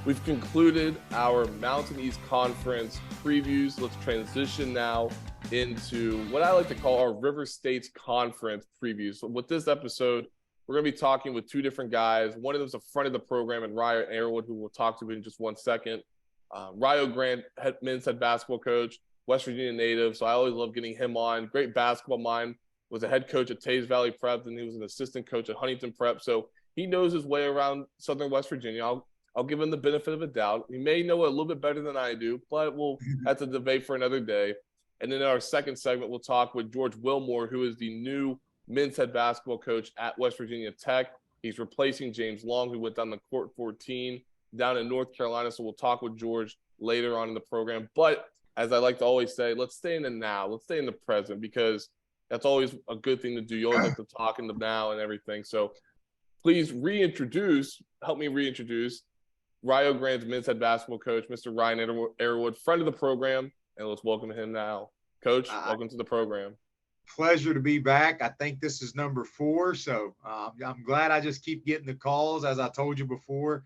We've concluded our Mountain East Conference previews. Let's transition now into what I like to call our River States Conference previews. So with this episode, we're going to be talking with two different guys. One of them is a friend of the program, and Ryo Airwood, who we'll talk to in just 1 second. Ryo Grant, men's head basketball coach, West Virginia native, so I always love getting him on. Great basketball mind, was a head coach at Tays Valley Prep, and he was an assistant coach at Huntington Prep, so he knows his way around Southern West Virginia. I'll give him the benefit of a doubt. He may know it a little bit better than I do, but we'll have to debate for another day. And then in our second segment, we'll talk with George Wilmore, who is the new men's head basketball coach at West Virginia Tech. He's replacing James Long, who went down the court 14 down in North Carolina. So we'll talk with George later on in the program. But as I like to always say, let's stay in the now. Let's stay in the present, because that's always a good thing to do. You always like to talk in the now and everything. So please help me reintroduce Ryo Grant's men's head basketball coach, Mr. Ryan Airwood, friend of the program, and let's welcome him now. Coach, welcome to the program. Pleasure to be back. I think this is number 4, so I'm glad I just keep getting the calls. As I told you before,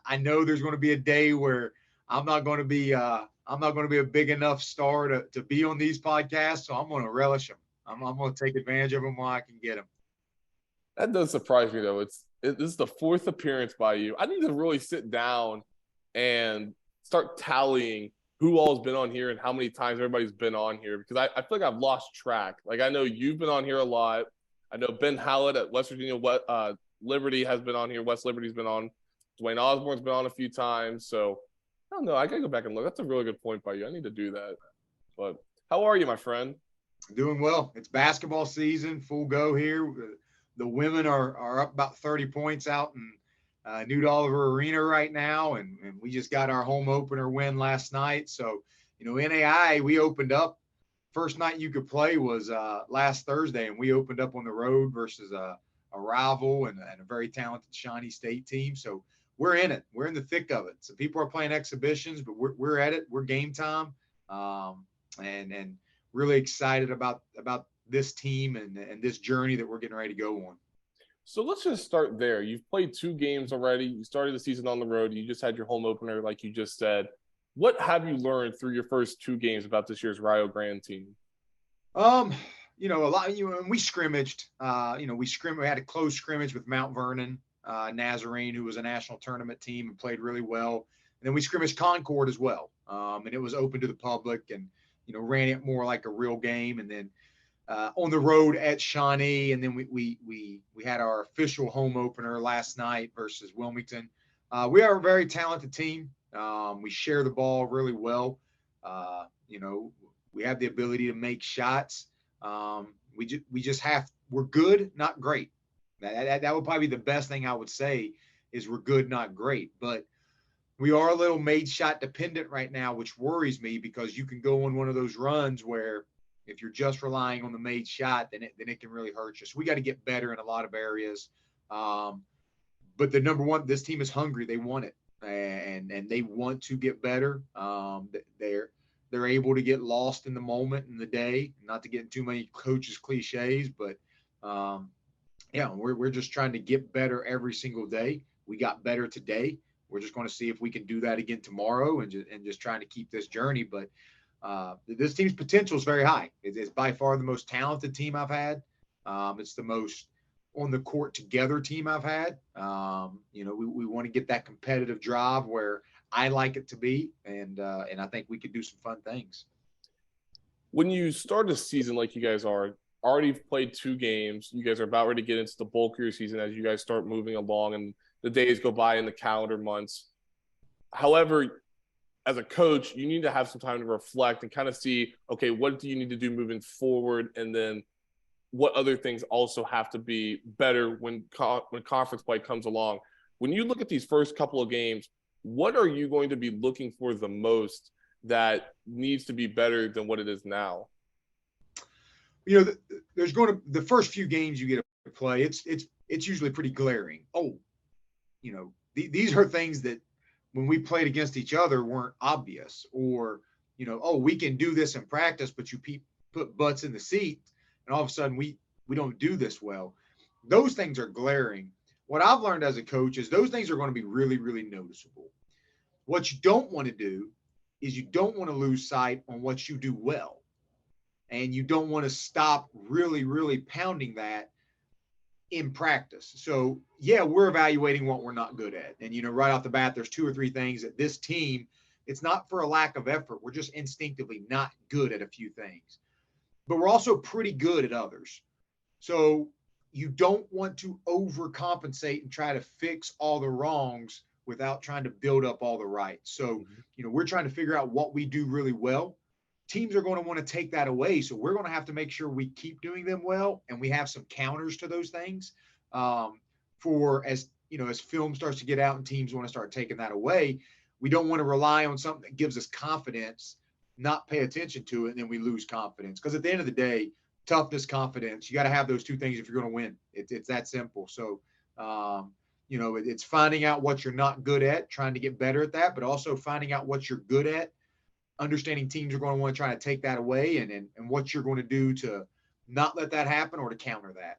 I know there's going to be a day where I'm not going to be a big enough star to be on these podcasts, so I'm going to relish them. I'm going to take advantage of them while I can get them. That does surprise me, though. This is the 4th appearance by you. I need to really sit down and start tallying who all has been on here and how many times everybody's been on here, because I feel like I've lost track. Like, I know you've been on here a lot. I know Ben Hallett at West Virginia Liberty has been on here. West Liberty's been on. Dwayne Osborne's been on a few times. So, I don't know. I got to go back and look. That's a really good point by you. I need to do that. But how are you, my friend? Doing well. It's basketball season, full go here. The women are up about 30 points out in Newt Oliver Arena right now, and we just got our home opener win last night. So, NAI, we opened up. First night you could play was last Thursday, and we opened up on the road versus a rival and a very talented Shawnee State team. So we're in it. We're in the thick of it. So people are playing exhibitions, but we're at it. We're game time, and really excited about this team and this journey that we're getting ready to go on. So let's just start there. You've played 2 games already. You started the season on the road. You just had your home opener, like you just said. What have you learned through your first 2 games about this year's Ryo Grant team? A lot. And we scrimmaged. We had a close scrimmage with Mount Vernon Nazarene, who was a national tournament team and played really well. And then we scrimmaged Concord as well, and it was open to the public, and ran it more like a real game. And then on the road at Shawnee, and then we had our official home opener last night versus Wilmington. We are a very talented team. We share the ball really well. We have the ability to make shots. We're good, not great. That would probably be the best thing I would say is we're good, not great. But we are a little made shot dependent right now, which worries me, because you can go on one of those runs where if you're just relying on the made shot, then it can really hurt you. So we got to get better in a lot of areas. But the number one, this team is hungry. They want it, and they want to get better. They're able to get lost in the moment in the day, not to get too many coaches cliches, but we're just trying to get better every single day. We got better today. We're just going to see if we can do that again tomorrow, and just trying to keep this journey. But this team's potential is very high. It's by far the most talented team I've had. It's the most on the court together team I've had. We want to get that competitive drive where I like it to be, and I think we could do some fun things. When you start a season like you guys are, already played 2 games, you guys are about ready to get into the bulk of your season as you guys start moving along and the days go by in the calendar months. However, as a coach, you need to have some time to reflect and kind of see, okay, what do you need to do moving forward? And then what other things also have to be better when conference play comes along. When you look at these first couple of games, what are you going to be looking for the most that needs to be better than what it is now? The first few games you get to play, it's usually pretty glaring. These are things that when we played against each other weren't obvious, or, we can do this in practice, but you put butts in the seat and all of a sudden we don't do this well. Those things are glaring. What I've learned as a coach is those things are going to be really, really noticeable. What you don't want to do is you don't want to lose sight on what you do well. And you don't want to stop really, really pounding that in practice. So, yeah, we're evaluating what we're not good at. And, right off the bat, there's 2 or 3 things that this team, it's not for a lack of effort. We're just instinctively not good at a few things. But we're also pretty good at others. So you don't want to overcompensate and try to fix all the wrongs without trying to build up all the rights. So, we're trying to figure out what we do really well. Teams are going to want to take that away. So we're going to have to make sure we keep doing them well, and we have some counters to those things. For as film starts to get out and teams want to start taking that away, we don't want to rely on something that gives us confidence, not pay attention to it, and then we lose confidence. Because at the end of the day, toughness, confidence, you got to have those 2 things if you're going to win. It's that simple. So, it's finding out what you're not good at, trying to get better at that, but also finding out what you're good at, understanding teams are going to want to try to take that away, and what you're going to do to not let that happen or to counter that.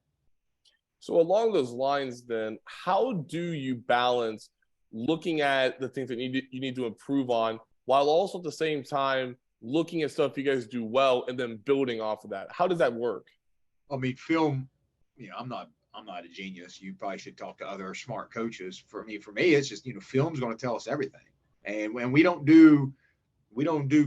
So along those lines, then, how do you balance looking at the things that you need to improve on, while also at the same time looking at stuff you guys do well and then building off of that? How does that work? I mean, film, I'm not a genius. You probably should talk to other smart coaches. For me, it's just, film's going to tell us everything. And when we don't do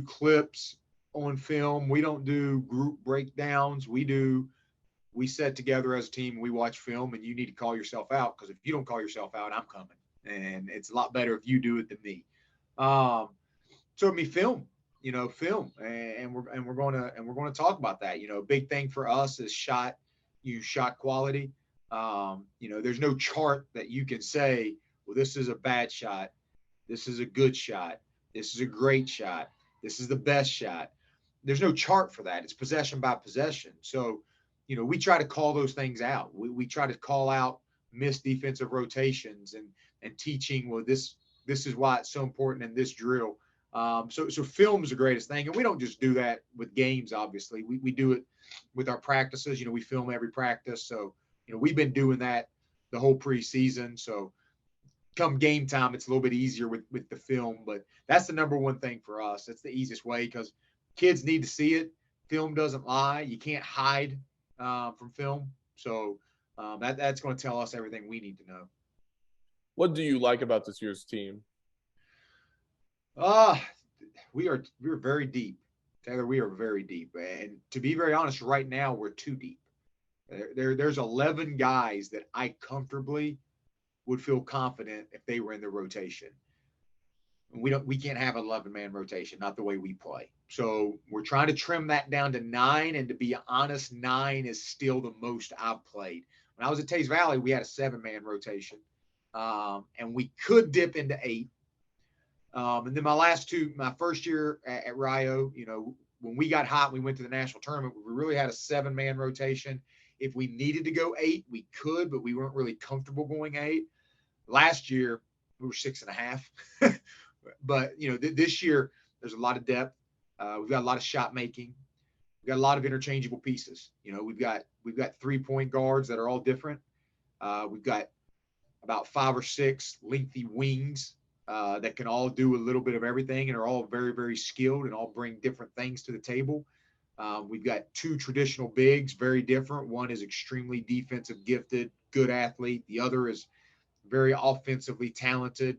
clips on film, we don't do group breakdowns. We set together as a team, we watch film, and you need to call yourself out, because if you don't call yourself out, I'm coming. And it's a lot better if you do it than me. So I mean, film, and we're going to talk about that. A big thing for us is shot quality. There's no chart that you can say, well, this is a bad shot, this is a good shot, this is a great shot, this is the best shot. There's no chart for that. It's possession by possession. So, we try to call those things out. We try to call out missed defensive rotations and teaching, well, this is why it's so important in this drill. So film is the greatest thing. And we don't just do that with games, obviously. We do it with our practices. We film every practice. So, we've been doing that the whole preseason. So come game time, it's a little bit easier with the film. But that's the number one thing for us. That's the easiest way, because kids need to see it. Film doesn't lie. You can't hide from film. So that's going to tell us everything we need to know. What do you like about this year's team? We're very deep. Taylor, we are very deep. And to be very honest, right now we're too deep. There's 11 guys that I comfortably would feel confident if they were in the rotation. We can't have an 11-man rotation, not the way we play. So we're trying to trim that down to 9. And to be honest, 9 is still the most I've played. When I was at Taze Valley, we had a 7-man rotation. And we could dip into 8. And then my first year at Rio, when we got hot, we went to the national tournament. We really had a 7-man rotation. If we needed to go 8, we could, but we weren't really comfortable going 8. Last year, we were 6.5. But, this year, there's a lot of depth. We've got a lot of shot making. We've got a lot of interchangeable pieces. We've got 3-point guards that are all different. We've got about 5 or 6 lengthy wings that can all do a little bit of everything and are all very, very skilled and all bring different things to the table. We've got 2 traditional bigs, very different. One is extremely defensive gifted, good athlete. The other is very offensively talented,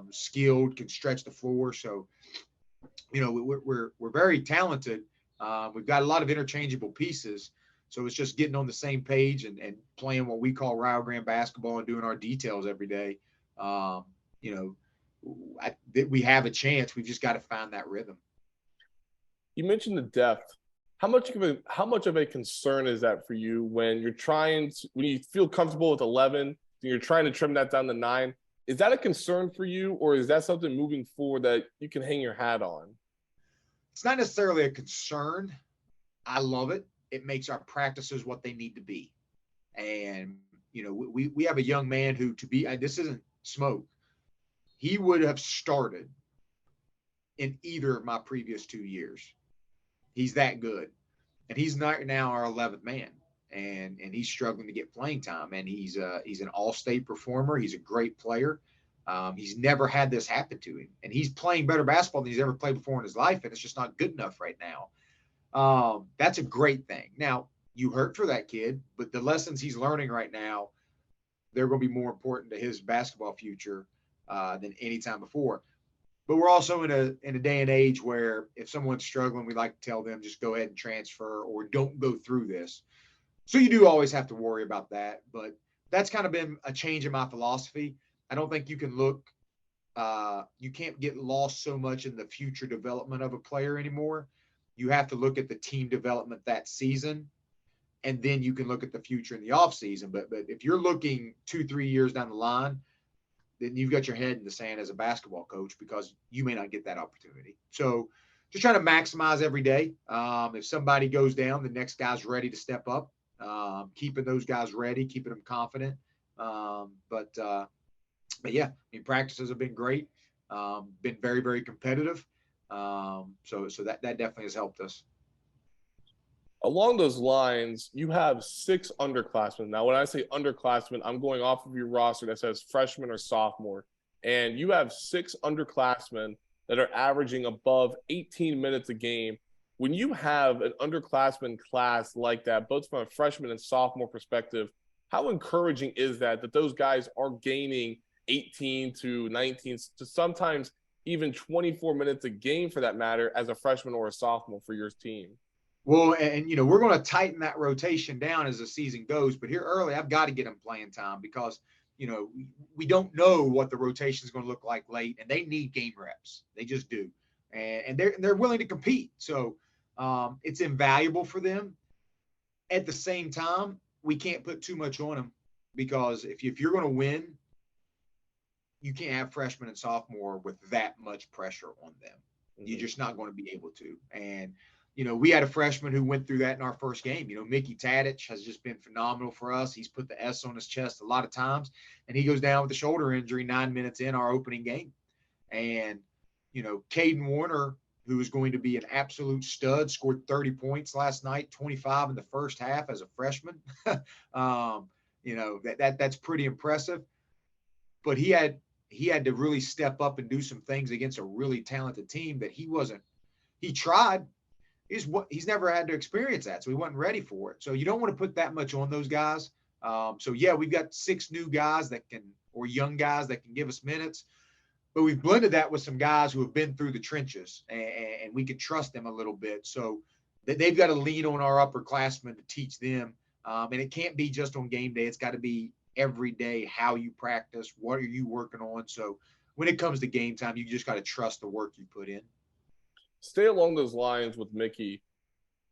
skilled, can stretch the floor. So, we're very talented. We've got a lot of interchangeable pieces. So it's just getting on the same page and playing what we call Rio Grande basketball and doing our details every day. We have a chance. We've just got to find that rhythm. You mentioned the depth. How much of a concern is that for you when you feel comfortable with 11 and you're trying to trim that down to 9? Is that a concern for you, or is that something moving forward that you can hang your hat on? It's not necessarily a concern. I love it. It makes our practices what they need to be. And, we have a young man who, this isn't smoke, he would have started in either of my previous 2 years. He's that good. And he's not now our 11th man. And he's struggling to get playing time. And he's an all-state performer. He's a great player. He's never had this happen to him, and he's playing better basketball than he's ever played before in his life, and it's just not good enough right now. That's a great thing. Now, you hurt for that kid, but the lessons he's learning right now, they're going to be more important to his basketball future than any time before. But we're also in a day and age where if someone's struggling, we like to tell them just go ahead and transfer or don't go through this. So you do always have to worry about that. But that's kind of been a change in my philosophy. I don't think you can you can't get lost so much in the future development of a player anymore. You have to look at the team development that season, and then you can look at the future in the off season. But if you're looking 2-3 years down the line, then you've got your head in the sand as a basketball coach because you may not get that opportunity. So just trying to maximize every day. If somebody goes down, the next guy's ready to step up. Keeping those guys ready, keeping them confident. But yeah, I mean, practices have been great. Been very, very competitive. So that definitely has helped us. Along those lines, you have 6 underclassmen. Now, when I say underclassmen, I'm going off of your roster that says freshman or sophomore. And you have 6 underclassmen that are averaging above 18 minutes a game. When you have an underclassmen class like that, both from a freshman and sophomore perspective, how encouraging is that those guys are gaining 18 to 19 to sometimes even 24 minutes a game for that matter as a freshman or a sophomore for your team? Well, and we're going to tighten that rotation down as the season goes. But here early, I've got to get them playing time because we don't know what the rotation is going to look like late, and they need game reps. They just do, and they're willing to compete. So it's invaluable for them. At the same time, we can't put too much on them because if you're going to win, you can't have freshmen and sophomore with that much pressure on them. Mm-hmm. You're just not going to be able to. And we had a freshman who went through that in our first game. Mickey Tadich has just been phenomenal for us. He's put the S on his chest a lot of times, and he goes down with a shoulder injury 9 minutes in our opening game. And, Caden Warner, who is going to be an absolute stud, scored 30 points last night, 25 in the first half as a freshman. That's pretty impressive. But he had to really step up and do some things against a really talented team that he tried. He's never had to experience that, so he wasn't ready for it. So you don't want to put that much on those guys. So yeah, we've got 6 new guys or young guys that can give us minutes, but we've blended that with some guys who have been through the trenches, and we can trust them a little bit. So they've got to lean on our upperclassmen to teach them, and it can't be just on game day. It's got to be every day, how you practice, what are you working on. So when it comes to game time, you just got to trust the work you put in. Stay along those lines with Mickey.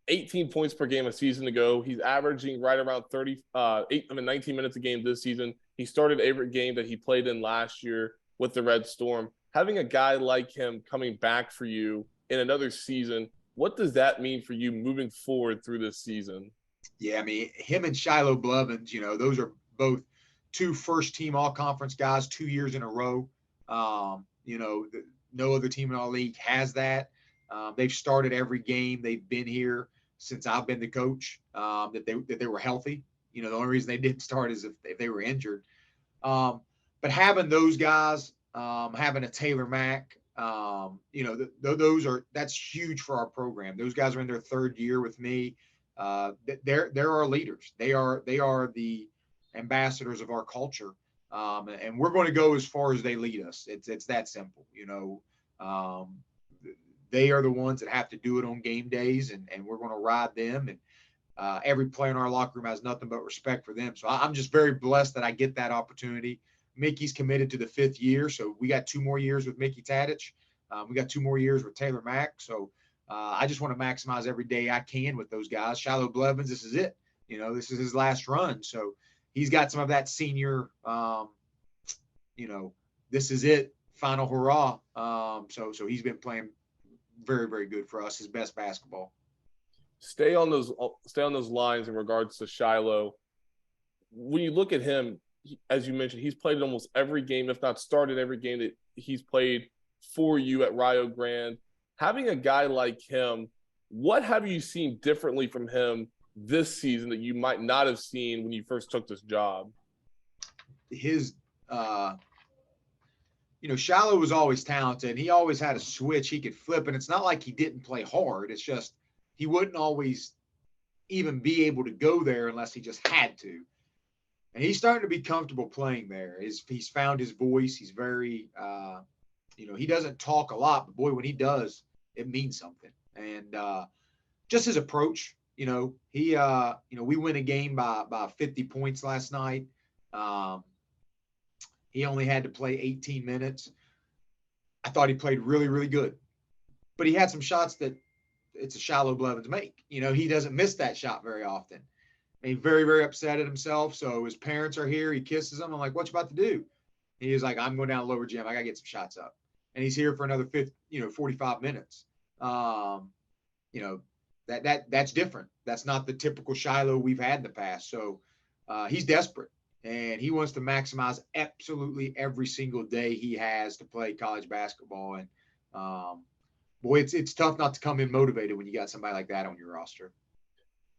18 points per game a season ago. He's averaging right around 19 minutes a game this season. He started every game that he played in last year with the Red Storm. Having a guy like him coming back for you in another season, what does that mean for you moving forward through this season? Yeah, I mean, him and Shiloh Blevins, those are both 2 first-team all-conference guys 2 years in a row. No other team in our league has that. They've started every game. They've been here since I've been the coach, that they were healthy. The only reason they didn't start is if they were injured. But having those guys, having a Taylor Mack, that's huge for our program. Those guys are in their 3rd year with me. They're our leaders. They are the ambassadors of our culture. And we're going to go as far as they lead us. It's that simple, They are the ones that have to do it on game days, and we're going to ride them. And every player in our locker room has nothing but respect for them. So I'm just very blessed that I get that opportunity. Mickey's committed to the 5th year, so we got 2 more years with Mickey Tadich. We got 2 more years with Taylor Mack. So I just want to maximize every day I can with those guys. Shiloh Blevins, this is it. This is his last run. So he's got some of that senior, this is it, final hurrah. So he's been playing very, very good for us, his best basketball. Stay on those lines in regards to Shiloh. When you look at him, as you mentioned, he's played almost every game, if not started every game that he's played for you at Rio Grande. Having a guy like him, what have you seen differently from him this season that you might not have seen when you first took this job? His Shiloh was always talented, and he always had a switch he could flip. And it's not like he didn't play hard. It's just he wouldn't always even be able to go there unless he just had to. And he's starting to be comfortable playing there. He's found his voice. He's very, he doesn't talk a lot, but boy, when he does, it means something. And just his approach, we win a game by 50 points last night. He only had to play 18 minutes. I thought he played really, really good, but he had some shots that it's a Shiloh Blevins make. He doesn't miss that shot very often. And he's very, very upset at himself. So his parents are here. He kisses them. I'm like, what you about to do? He was like, I'm going down to lower gym. I got to get some shots up. And he's here for another 45 minutes. That's different. That's not the typical Shiloh we've had in the past. So he's desperate, and he wants to maximize absolutely every single day he has to play college basketball. And boy, it's tough not to come in motivated when you got somebody like that on your roster.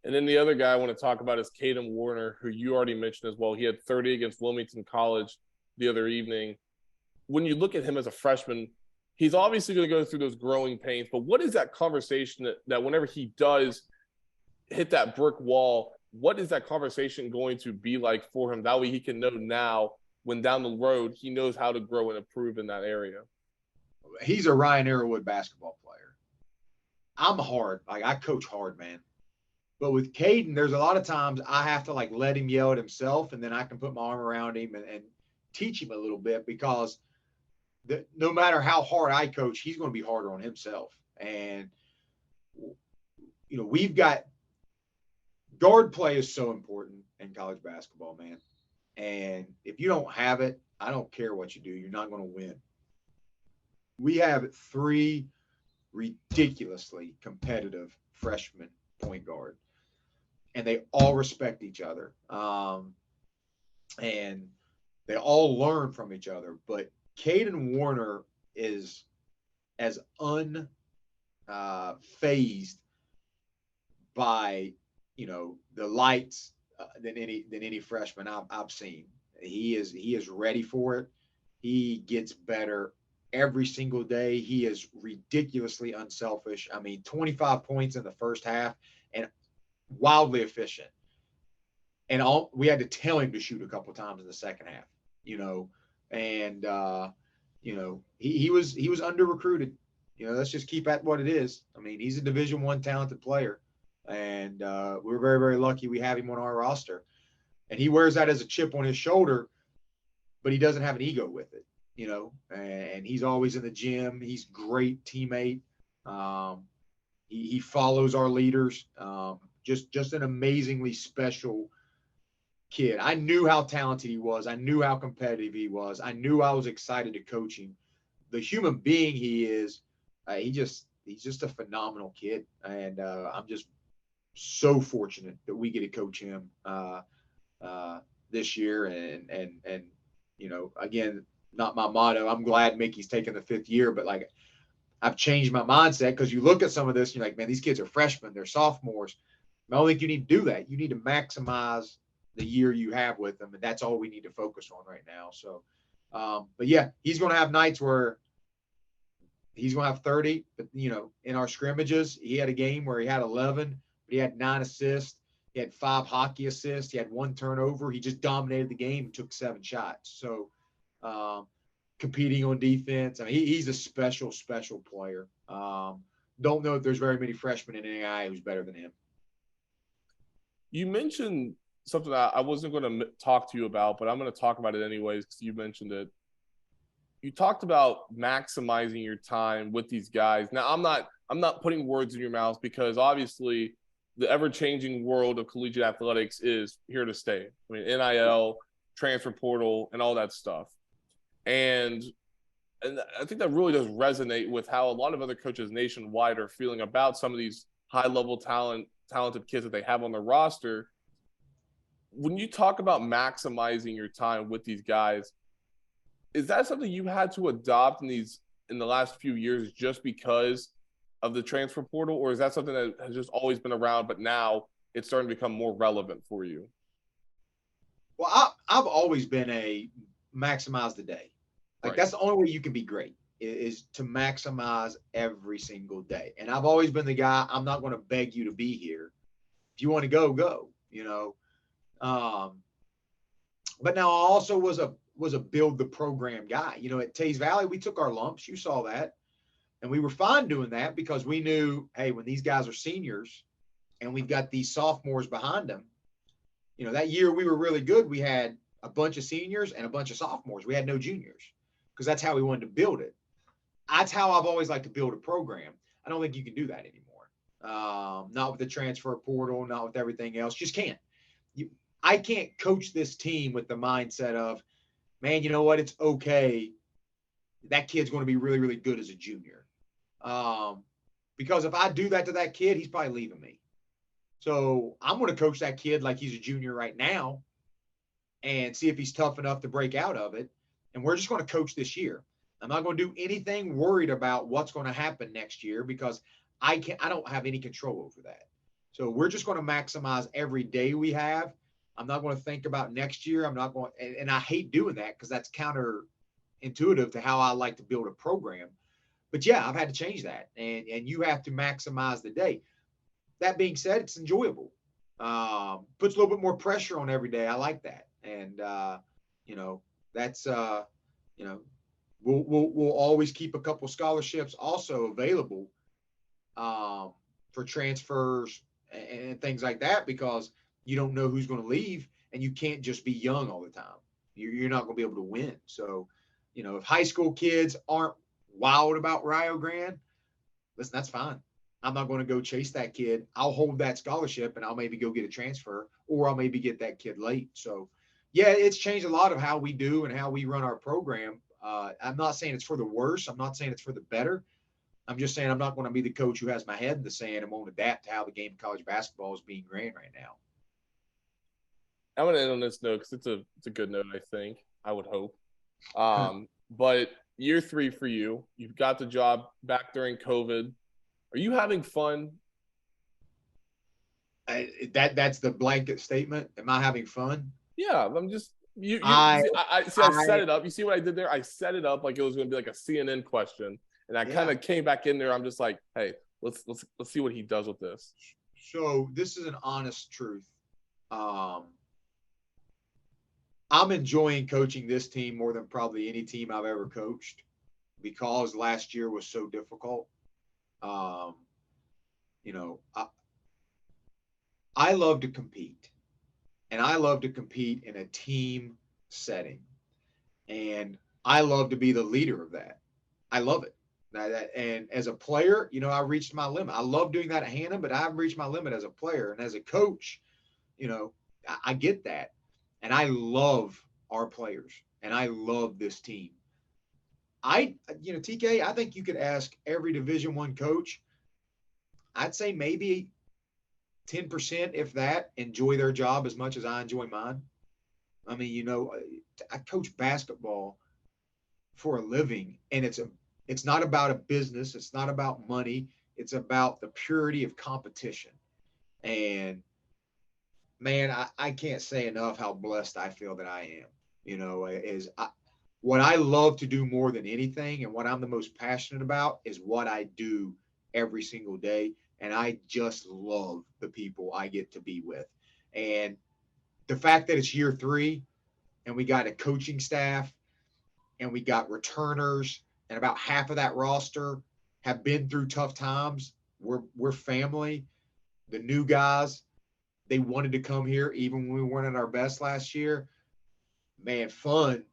And then the other guy I want to talk about is Caden Warner, who you already mentioned as well. He had 30 against Wilmington College the other evening. When you look at him as a freshman, he's obviously going to go through those growing pains, but what is that conversation that whenever he does hit that brick wall, what is that conversation going to be like for him? That way he can know now when down the road, he knows how to grow and improve in that area. He's a Ryan Arrowwood basketball player. I'm hard. Like, I coach hard, man. But with Caden, there's a lot of times I have to let him yell at himself, and then I can put my arm around him and teach him a little bit, because no matter how hard I coach, he's going to be harder on himself. And, we've got guard play is so important in college basketball, man. And if you don't have it, I don't care what you do, you're not going to win. We have 3 ridiculously competitive freshman point guard, and they all respect each other. And they all learn from each other. But Caden Warner is as unfazed by the lights than any freshman I've seen. He is ready for it. He gets better every single day. He is ridiculously unselfish. 25 points in the first half and wildly efficient. And we had to tell him to shoot a couple times in the second half. And he was under recruited. Let's just keep at what it is. He's a Division I talented player, and we're very, very lucky we have him on our roster. And he wears that as a chip on his shoulder, but he doesn't have an ego with it, and he's always in the gym. He's a great teammate. He follows our leaders. Just an amazingly special kid. I knew how talented he was. I knew how competitive he was. I knew I was excited to coach him. The human being he is, he's just a phenomenal kid. And I'm just so fortunate that we get to coach him this year. And again, not my motto. I'm glad Mickey's taking the 5th year, but I've changed my mindset, because you look at some of this and you're like, man, these kids are freshmen, they're sophomores. I don't think you need to do that. You need to maximize the year you have with them, and that's all we need to focus on right now. So, but yeah, he's going to have nights where he's going to have 30. But in our scrimmages, he had a game where he had 11, but he had 9 assists. He had 5 hockey assists. He had 1 turnover. He just dominated the game and took 7 shots. So, competing on defense, he's a special, special player. Don't know if there's very many freshmen in NAIA who's better than him. You mentioned something that I wasn't going to talk to you about, but I'm going to talk about it anyways because you mentioned it. You talked about maximizing your time with these guys. Now, I'm not putting words in your mouth, because obviously the ever-changing world of collegiate athletics is here to stay. NIL, transfer portal, and all that stuff. And I think that really does resonate with how a lot of other coaches nationwide are feeling about some of these high-level talented kids that they have on their roster. When you talk about maximizing your time with these guys, is that something you had to adopt in the last few years just because of the transfer portal, or is that something that has just always been around, but now it's starting to become more relevant for you? Well, I've always been a maximize the day. Like Right. that's the only way you can be great is to maximize every single day. And I've always been the guy, I'm not going to beg you to be here. If you want to go, go, you know. Um, but now I also was a build the program guy. You know, at Tays Valley, we took our lumps. You saw that. And we were fine doing that because we knew, hey, when these guys are seniors and we've got these sophomores behind them, you know, that year we were really good. We had a bunch of seniors and a bunch of sophomores. We had no juniors because that's how we wanted to build it. That's how I've always liked to build a program. I don't think you can do that anymore. Not with the transfer portal, not with everything else. Just can't. You, I can't coach this team with the mindset of, man, you know what? It's okay. That kid's going to be really, really good as a junior. Because if I do that to that kid, he's probably leaving me. So I'm going to coach that kid like he's a junior right now and see if he's tough enough to break out of it. And we're just going to coach this year. I'm not going to do anything worried about what's going to happen next year because I don't have any control over that. So we're just going to maximize every day we have. I'm not going to think about next year. I'm not going, and I hate doing that because that's counterintuitive to how I like to build a program. But yeah, I've had to change that, and you have to maximize the day. That being said, it's enjoyable. Puts a little bit more pressure on every day. I like that, and you know, that's you know, we'll always keep a couple scholarships also available for transfers and things like that because you don't know who's going to leave, and you can't just be young all the time. You're not going to be able to win. So, you know, if high school kids aren't wild about Rio Grande, listen, that's fine. I'm not going to go chase that kid. I'll hold that scholarship and I'll maybe go get a transfer or I'll maybe get that kid late. So, yeah, it's changed a lot of how we do and how we run our program. I'm not saying it's for the worse. I'm not saying it's for the better. I'm just saying I'm not going to be the coach who has my head in the sand and won't adapt to how the game of college basketball is being ran right now. I'm gonna end on this note because it's a good note. I think I would hope. But year 3 for you, you've got the job back during COVID. Are you having fun? That's the blanket statement. Am I having fun? Yeah, I'm just you I see, I see I set it up. You see what I did there? I set it up like it was going to be like a CNN question, and I kind Yeah. of came back in there. I'm just like, hey, let's see what he does with this. So this is an honest truth. Um, I'm enjoying coaching this team more than probably any team I've ever coached because last year was so difficult. Um, you know, I love to compete, and I love to compete in a team setting, and I love to be the leader of that. I love it. And as a player, you know, I reached my limit. I love doing that at Hannah, but I've reached my limit as a player. And as a coach, you know, I get that. And I love our players and I love this team. TK, I think you could ask every Division I coach. I'd say maybe 10%, if that, enjoy their job as much as I enjoy mine. I mean, you know, I coach basketball for a living, and it's not about a business. It's not about money. It's about the purity of competition. And man, I can't say enough how blessed I feel that I am. You know, what I love to do more than anything and what I'm the most passionate about is what I do every single day. And I just love the people I get to be with. And the fact that it's year 3 and we got a coaching staff and we got returners and about half of that roster have been through tough times. We're family. The new guys, they wanted to come here even when we weren't at our best last year. Man, fun's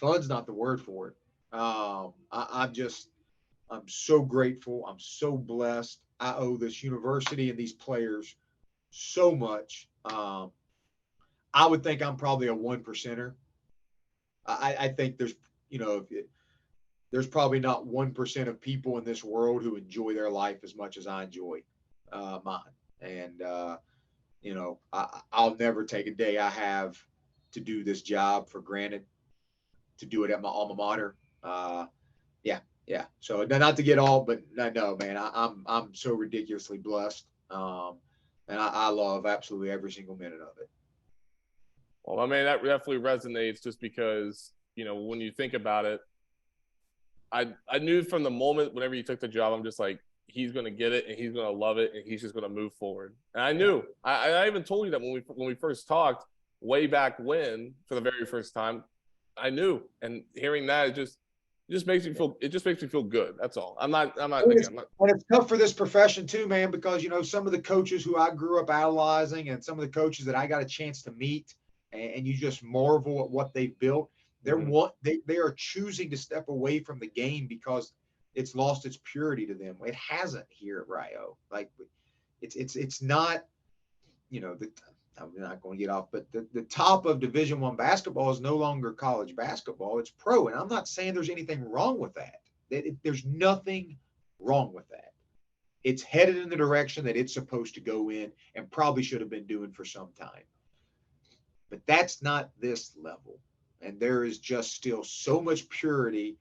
not the word for it. I'm so grateful. I'm so blessed. I owe this university and these players so much. I would think I'm probably a 1%er. I think you know, there's probably not 1% of people in this world who enjoy their life as much as I enjoy mine. And, you know, I'll never take a day I have to do this job for granted, to do it at my alma mater. Yeah. So not to get all, but no, man, I'm so ridiculously blessed. And I love absolutely every single minute of it. Well, I mean, that definitely resonates just because, you know, when you think about it, I knew from the moment whenever you took the job, I'm just like, he's going to get it and he's going to love it and he's just going to move forward. And I knew. I even told you that when we first talked way back when for the very first time, I knew. And hearing that, it just makes me feel good. That's all. I'm not And it's tough for this profession too, man, because some of the coaches who I grew up idolizing and some of the coaches that I got a chance to meet, and you just marvel at what they've built. They are choosing to step away from the game because it's lost its purity to them. It hasn't here at Rio. Like it's not, I'm not going to get off, but the top of Division I basketball is no longer college basketball. It's pro. And I'm not saying there's anything wrong with that. There's nothing wrong with that. It's headed in the direction that it's supposed to go in and probably should have been doing for some time. But that's not this level. And there is just still so much purity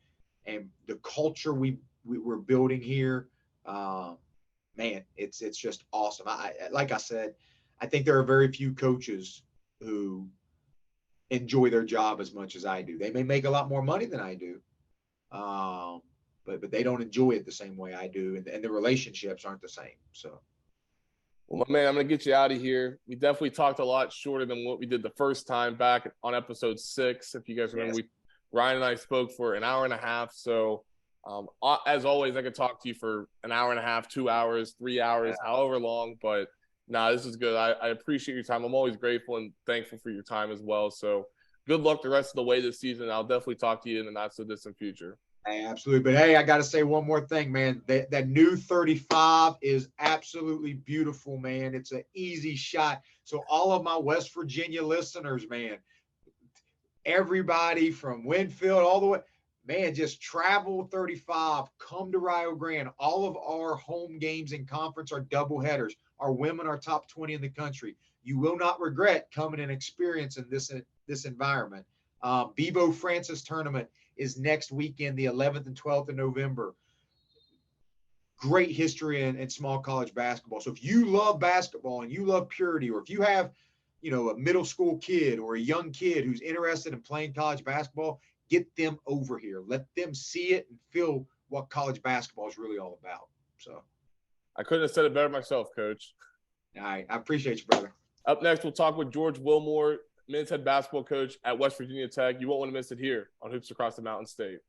and the culture we're building here. Man, it's just awesome. Like I said, I think there are very few coaches who enjoy their job as much as I do. They may make a lot more money than I do, but they don't enjoy it the same way I do, and the relationships aren't the same. So, well, my man, I'm gonna get you out of here. We definitely talked a lot shorter than what we did the first time back on episode 6. If you guys remember, Ryan and I spoke for an hour and a half. So, as always, I could talk to you for an hour and a half, 2 hours, 3 hours, however long. But this is good. I appreciate your time. I'm always grateful and thankful for your time as well. So, good luck the rest of the way this season. I'll definitely talk to you in the not so distant future. Hey, absolutely. But hey, I got to say one more thing, man. That new 35 is absolutely beautiful, man. It's an easy shot. So all of my West Virginia listeners, man, everybody from Winfield all the way, man, just travel 35, come to Rio Grande. All of our home games in conference are double headers. Our women are top 20 in the country. You will not regret coming and experiencing this environment. Bebo Francis tournament is next weekend, the 11th and 12th of November. Great history in small college basketball. So if you love basketball and you love purity, or if you have, a middle school kid or a young kid who's interested in playing college basketball, get them over here. Let them see it and feel what college basketball is really all about. So I couldn't have said it better myself, Coach. All right. I appreciate you, brother. Up next, we'll talk with George Wilmore, men's head basketball coach at West Virginia Tech. You won't want to miss it here on Hoops Across the Mountain State.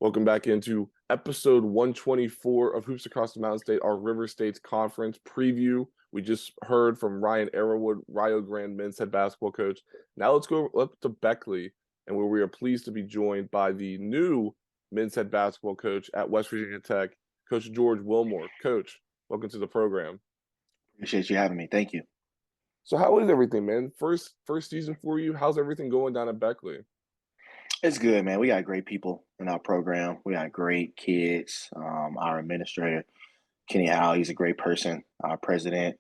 Welcome back into episode 124 of Hoops Across the Mountain State, our River States Conference preview. We just heard from Ryan Arrowwood, Rio Grande men's head basketball coach. Now let's go up to Beckley, and where we are pleased to be joined by the new men's head basketball coach at West Virginia Tech, Coach George Wilmore. Coach, welcome to the program. Appreciate you having me. Thank you. So how is everything, man? First season for you. How's everything going down at Beckley? It's good, man. We got great people in our program. We got great kids. Our administrator, Kenny Howe, he's a great person. Our president,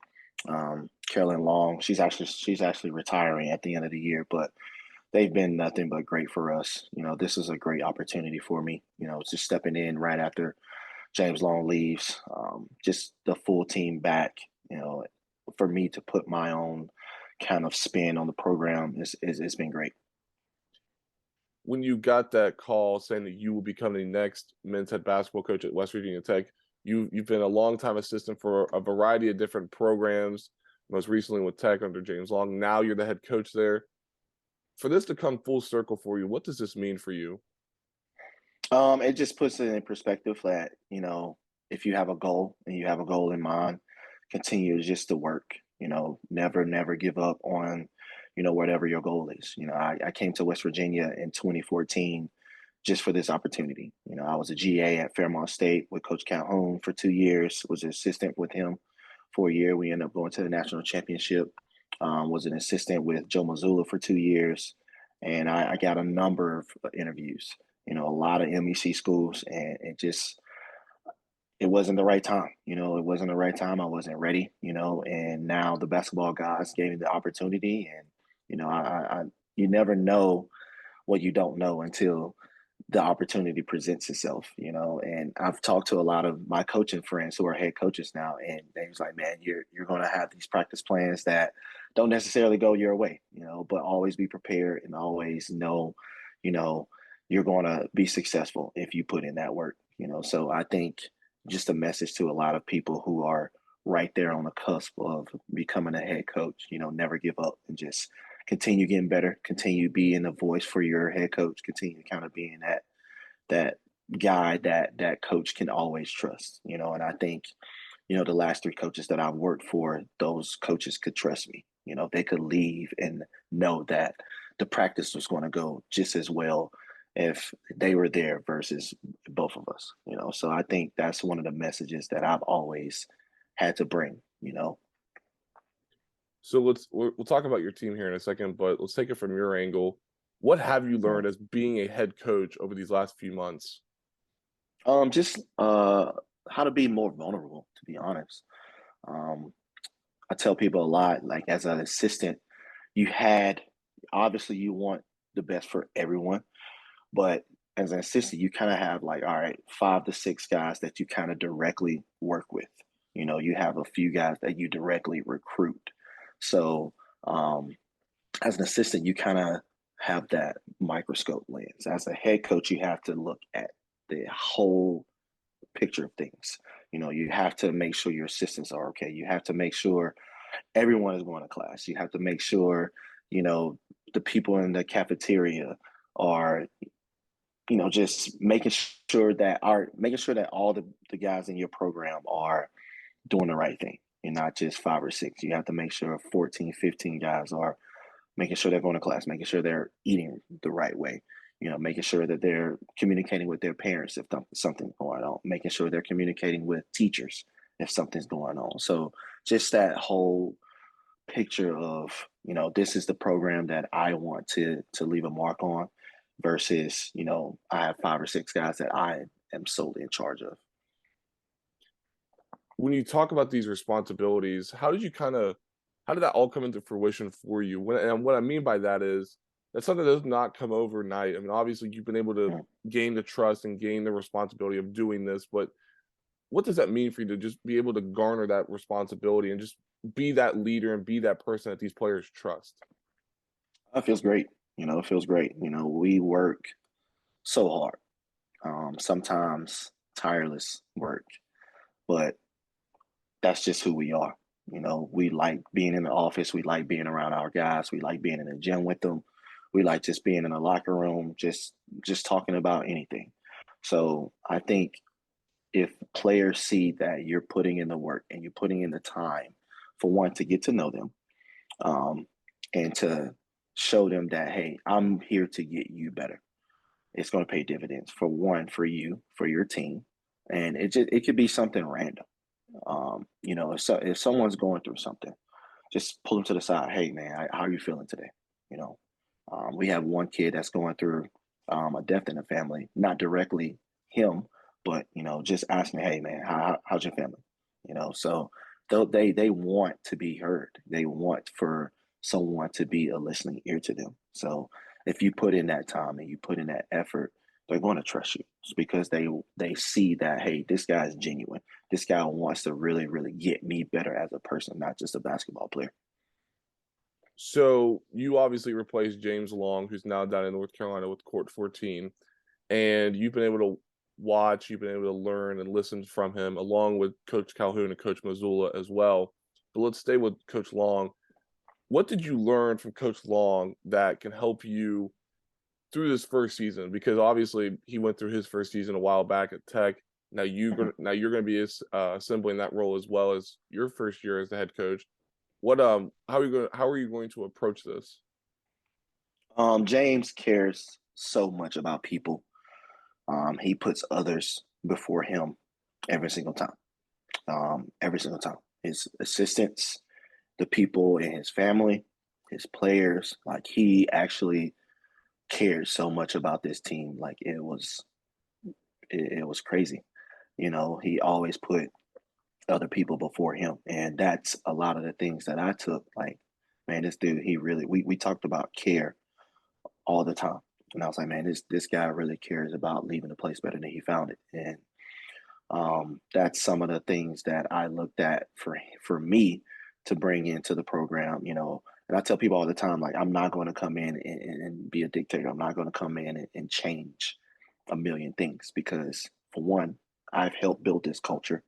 Carolyn Long, she's actually retiring at the end of the year, but they've been nothing but great for us. This is a great opportunity for me. Just stepping in right after James Long leaves, just the full team back. For me to put my own kind of spin on the program it's been great. When you got that call saying that you will become the next men's head basketball coach at West Virginia Tech, you've been a longtime assistant for a variety of different programs, most recently with Tech under James Long. Now you're the head coach there. For this to come full circle for you, what does this mean for you? It just puts it in perspective that, if you have a goal and you have a goal in mind, continue just to work, never give up on, whatever your goal is. I came to West Virginia in 2014 just for this opportunity. I was a GA at Fairmont State with Coach Calhoun for 2 years, was an assistant with him for a year. We ended up going to the national championship, was an assistant with Joe Mazzulla for 2 years. And I got a number of interviews, a lot of MEC schools, and it wasn't the right time. It wasn't the right time. I wasn't ready, and now the basketball guys gave me the opportunity. And, you never know what you don't know until the opportunity presents itself, and I've talked to a lot of my coaching friends who are head coaches now, and they was like, man, you're going to have these practice plans that don't necessarily go your way, but always be prepared and always know, you're going to be successful if you put in that work, you know. So I think just a message to a lot of people who are right there on the cusp of becoming a head coach, you know, never give up and just continue getting better, continue being a voice for your head coach, continue kind of being that guy that coach can always trust, you know. And I think, you know, the last three coaches that I've worked for, those coaches could trust me. You know, they could leave and know that the practice was going to go just as well if they were there versus both of us, you know. So I think that's one of the messages that I've always had to bring, you know. So we'll talk about your team here in a second, but let's take it from your angle. What have you learned as being a head coach over these last few months? Just how to be more vulnerable, to be honest. Um, I tell people a lot, like as an assistant, you had obviously you want the best for everyone, but as an assistant, you kind of have like, all right, 5 to 6 guys that you kind of directly work with. You know, you have a few guys that you directly recruit. So um, as an assistant, you kind of have that microscope lens. As a head coach, you have to look at the whole picture of things. You know, you have to make sure your assistants are okay. You have to make sure everyone is going to class. You have to make sure, you know, the people in the cafeteria are, you know, just making sure that all the guys in your program are doing the right thing and not just 5 or 6. You have to make sure 14, 15 guys are making sure they're going to class, making sure they're eating the right way, you know, making sure that they're communicating with their parents if something's going on, making sure they're communicating with teachers if something's going on. So just that whole picture of, you know, this is the program that I want to leave a mark on versus, you know, I have 5 or 6 guys that I am solely in charge of. When you talk about these responsibilities, how did that all come into fruition for you? And what I mean by that is that something does not come overnight. I mean, obviously, you've been able to Mm. gain the trust and gain the responsibility of doing this, but what does that mean for you to just be able to garner that responsibility and just be that leader and be that person that these players trust? It feels great. You know, it feels great. You know, we work so hard, sometimes tireless work, but that's just who we are. You know, we like being in the office. We like being around our guys. We like being in the gym with them. We like just being in the locker room, just talking about anything. So I think if players see that you're putting in the work and you're putting in the time for one to get to know them, um, and to show them that hey, I'm here to get you better. It's going to pay dividends for one, for you, for your team, and it could be something random. You know, if someone's going through something, just pull them to the side. Hey, man, how are you feeling today? You know, we have one kid that's going through a death in the family, not directly him, but you know, just asking, hey, man, how's your family? You know, so they want to be heard. They want for someone to be a listening ear to them. So if you put in that time and you put in that effort, they're going to trust you. It's because they see that hey, this guy is genuine. This guy wants to really, really get me better as a person, not just a basketball player. So you obviously replaced James Long, who's now down in North Carolina with Court 14, and you've been able to watch, you've been able to learn and listen from him, along with Coach Calhoun and Coach Mazzulla as well. But let's stay with Coach Long. What did you learn from Coach Long that can help you through this first season? Because obviously he went through his first season a while back at Tech. Now you're going to be assembling that role as well as your first year as the head coach. How are you going to approach this? James cares so much about people. He puts others before him every single time. Every single time. His assistants, the people in his family, his players, like he actually cared so much about this team. Like it was crazy. You know, he always put other people before him. And that's a lot of the things that I took. Like, man, this dude, he really we talked about care all the time. And I was like, man, this guy really cares about leaving the place better than he found it. And that's some of the things that I looked at for me to bring into the program. You know, And I tell people all the time, like, I'm not going to come in and be a dictator. I'm not going to come in and change a million things because, for one, I've helped build this culture.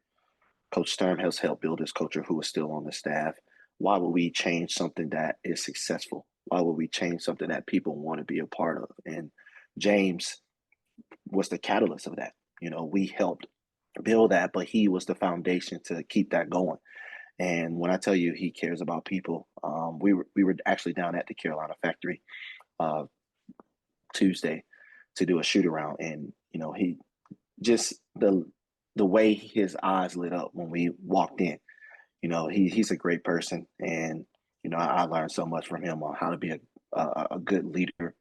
Coach Stern has helped build this culture who is still on the staff. Why would we change something that is successful? Why would we change something that people want to be a part of? And James was the catalyst of that. We helped build that, but he was the foundation to keep that going. And when I tell you he cares about people, we were actually down at the Carolina factory uh, Tuesday to do a shoot around, and he just the way his eyes lit up when we walked in. He's a great person, and I learned so much from him on how to be a good leader,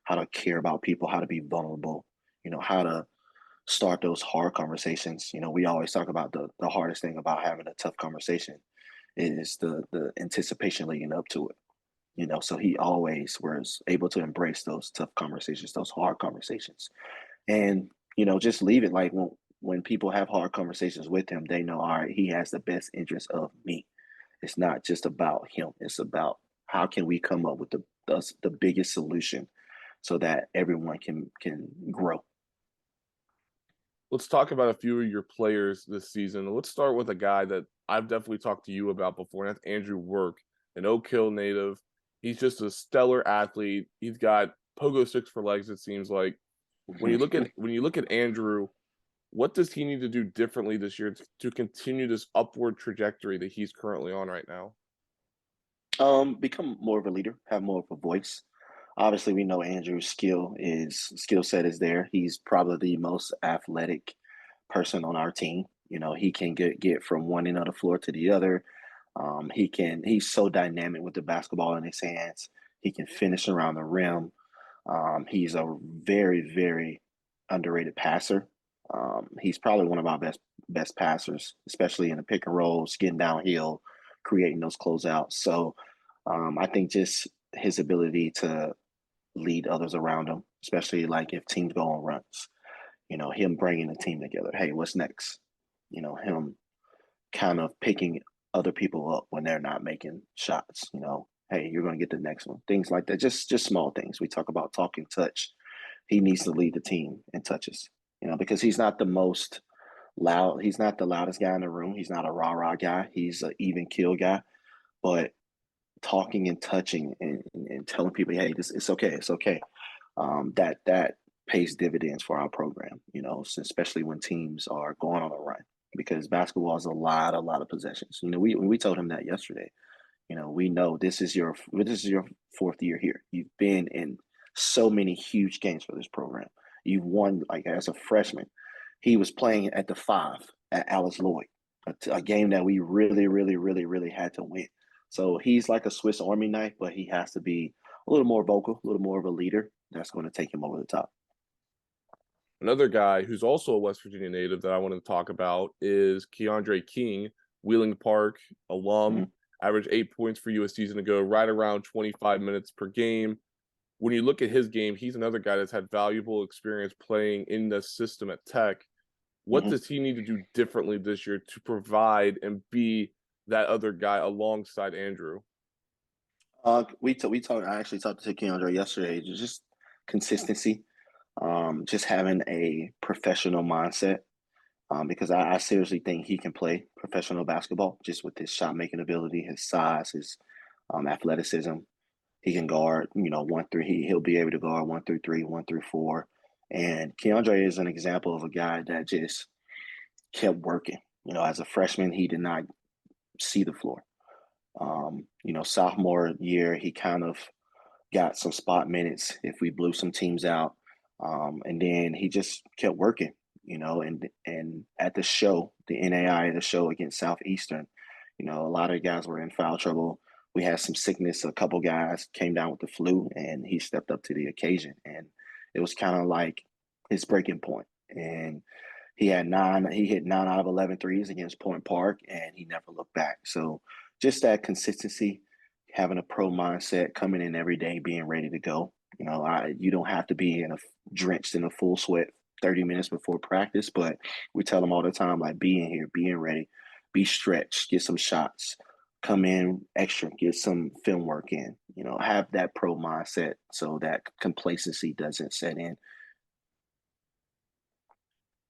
how to care about people, how to be vulnerable, how to start those hard conversations. We always talk about the hardest thing about having a tough conversation is the anticipation leading up to it. So he always was able to embrace those tough conversations, those hard conversations, and just leave it like when people have hard conversations with him, they know, all right, he has the best interest of me. It's not just about him. It's about how can we come up with the biggest solution so that everyone can grow. Let's talk about a few of your players this season. Let's start with a guy that I've definitely talked to you about before, and that's Andrew Work, an Oak Hill native. He's just a stellar athlete. He's got pogo sticks for legs, it seems like. When you look at Andrew, what does he need to do differently this year to continue this upward trajectory that he's currently on right now? Become more of a leader, have more of a voice. Obviously, we know Andrew's skill set is there. He's probably the most athletic person on our team. He can get from one end of the floor to the other. He's so dynamic with the basketball in his hands. He can finish around the rim. He's a very, very underrated passer. He's probably one of our best passers, especially in the pick and rolls, getting downhill, creating those closeouts. So I think just his ability to lead others around him, especially like if teams go on runs, him bringing the team together. Hey, what's next? Him kind of picking other people up when they're not making shots. Hey, you're going to get the next one. Things like that. Just small things. We talk about talking touch. He needs to lead the team in touches. Because he's not the most loud. He's not the loudest guy in the room. He's not a rah-rah guy. He's an even keel guy. But talking and touching and telling people, hey, it's okay. It's okay. That pays dividends for our program, so especially when teams are going on a run, because basketball is a lot of possessions. We told him that yesterday. We know this is your fourth year here. You've been in so many huge games for this program. You've won, like, as a freshman. He was playing at the 5 at Alice Lloyd, a game that we really, really, really, really had to win. So he's like a Swiss Army knife, but he has to be a little more vocal, a little more of a leader. That's going to take him over the top. Another guy who's also a West Virginia native that I want to talk about is Keandre King, Wheeling Park alum, averaged 8 points for you a season ago, right around 25 minutes per game. When you look at his game, he's another guy that's had valuable experience playing in the system at Tech. What does he need to do differently this year to provide and be that other guy alongside Andrew? We talked. I actually talked to Keandre yesterday. Just consistency, just having a professional mindset. Because I seriously think he can play professional basketball just with his shot making ability, his size, his athleticism. He can guard, 1 through. He'll be able to guard 1 through 3, 1 through 4. And Keandre is an example of a guy that just kept working. As a freshman, he did not see the floor. Sophomore year, he kind of got some spot minutes if we blew some teams out. And then he just kept working, and at the show, the NAI, the show against Southeastern, a lot of guys were in foul trouble. We had some sickness. A couple guys came down with the flu, and he stepped up to the occasion. And it was kind of like his breaking point. And he hit 9 out of 11 threes against Point Park, and he never looked back. So just that consistency, having a pro mindset, coming in every day, being ready to go. You don't have to be drenched in a full sweat 30 minutes before practice, but we tell them all the time, like, be in here, being ready, be stretched, get some shots, come in extra, get some film work in, have that pro mindset so that complacency doesn't set in.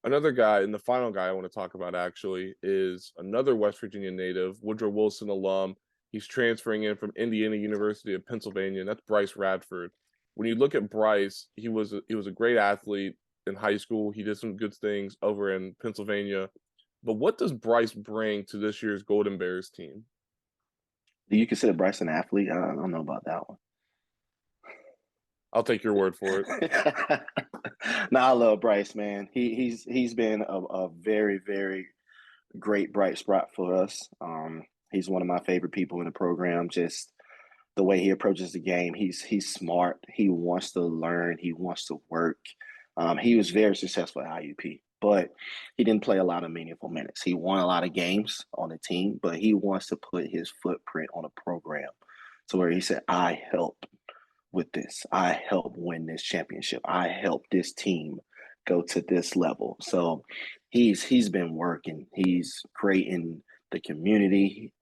Another guy, and the final guy I want to talk about actually, is another West Virginia native, Woodrow Wilson alum. He's transferring in from Indiana University of Pennsylvania, and that's Bryce Radford. When you look at Bryce, he was a great athlete in high school. He did some good things over in Pennsylvania. But what does Bryce bring to this year's Golden Bears team? Do you consider Bryce an athlete? I don't know about that one. I'll take your word for it. I love Bryce, man. He's been a very, very great bright spot for us. He's one of my favorite people in the program. Just the way he approaches the game. He's smart. He wants to learn. He wants to work. He was very successful at IUP, but he didn't play a lot of meaningful minutes. He won a lot of games on the team, but he wants to put his footprint on a program to where he said, I helped with this. I helped win this championship. I helped this team go to this level. So he's been working. He's great in the community.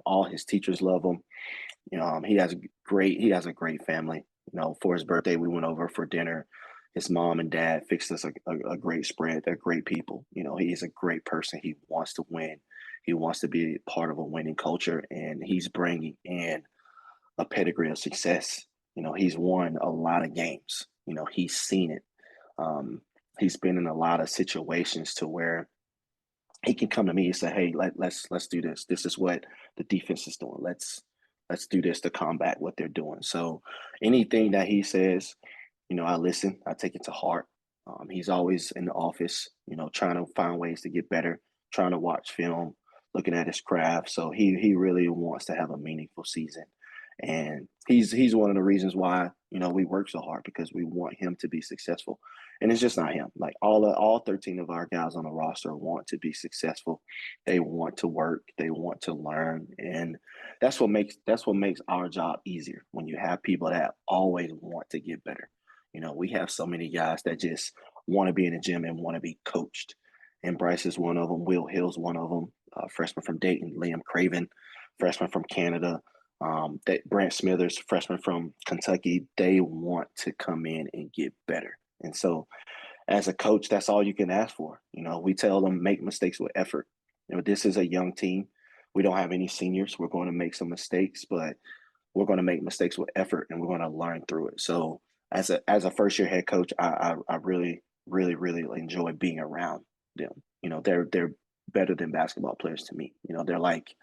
All his teachers love him. He has a great family. For his birthday, we went over for dinner. His mom and dad fixed us a great spread. They're great people. He's a great person. He wants to win. He wants to be part of a winning culture, and he's bringing in a pedigree of success. He's won a lot of games. He's seen it. He's been in a lot of situations to where he can come to me and say, "Hey, let's do this. This is what the defense is doing. Let's do this to combat what they're doing." So anything that he says, I listen. I take it to heart. He's always in the office, trying to find ways to get better, trying to watch film, looking at his craft. So he really wants to have a meaningful season. And he's one of the reasons why, we work so hard, because we want him to be successful. And it's just not him. Like all 13 of our guys on the roster want to be successful. They want to work. They want to learn. And that's what makes our job easier, when you have people that always want to get better. We have so many guys that just want to be in the gym and want to be coached. And Bryce is one of them. Will Hill's one of them. Freshman from Dayton. Liam Craven, freshman from Canada. Brent Smithers, freshman from Kentucky. They want to come in and get better. And so as a coach, that's all you can ask for. We tell them, make mistakes with effort. This is a young team. We don't have any seniors. We're going to make some mistakes, but we're going to make mistakes with effort, and we're going to learn through it. So as a first year head coach, I really, really, really enjoy being around them. They're better than basketball players to me. They're like,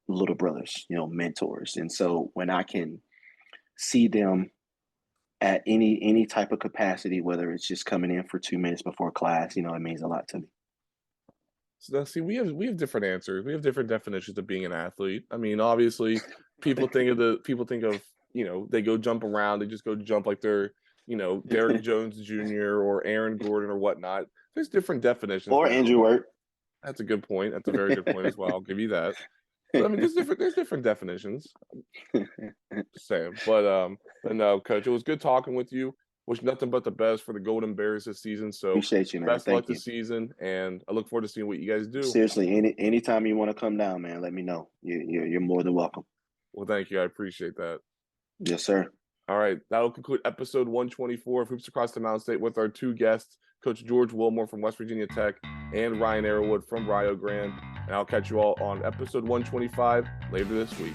little brothers, mentors. And so when I can see them at any type of capacity, whether it's just coming in for 2 minutes before class, it means a lot to me. So now, see, we have different answers. We have different definitions of being an athlete. I mean, obviously, people think of they go jump around. They just go jump like they're Derek Jones Jr. or Aaron Gordon or whatnot. There's different definitions. Or Andrew Wirt. That's a good point. That's a very good point as well. I'll give you that. But, I mean, there's different definitions. Just saying. But no, Coach, it was good talking with you. Wish nothing but the best for the Golden Bears this season. So appreciate you, man. Best luck this season, and I look forward to seeing what you guys do. Seriously, anytime you want to come down, man, let me know. You're more than welcome. Well, thank you. I appreciate that. Yes, sir. All right. That will conclude episode 124 of Hoops Across the Mountain State with our two guests, Coach George Wilmore from West Virginia Tech and Ryan Arrowwood from Rio Grande. And I'll catch you all on episode 125 later this week.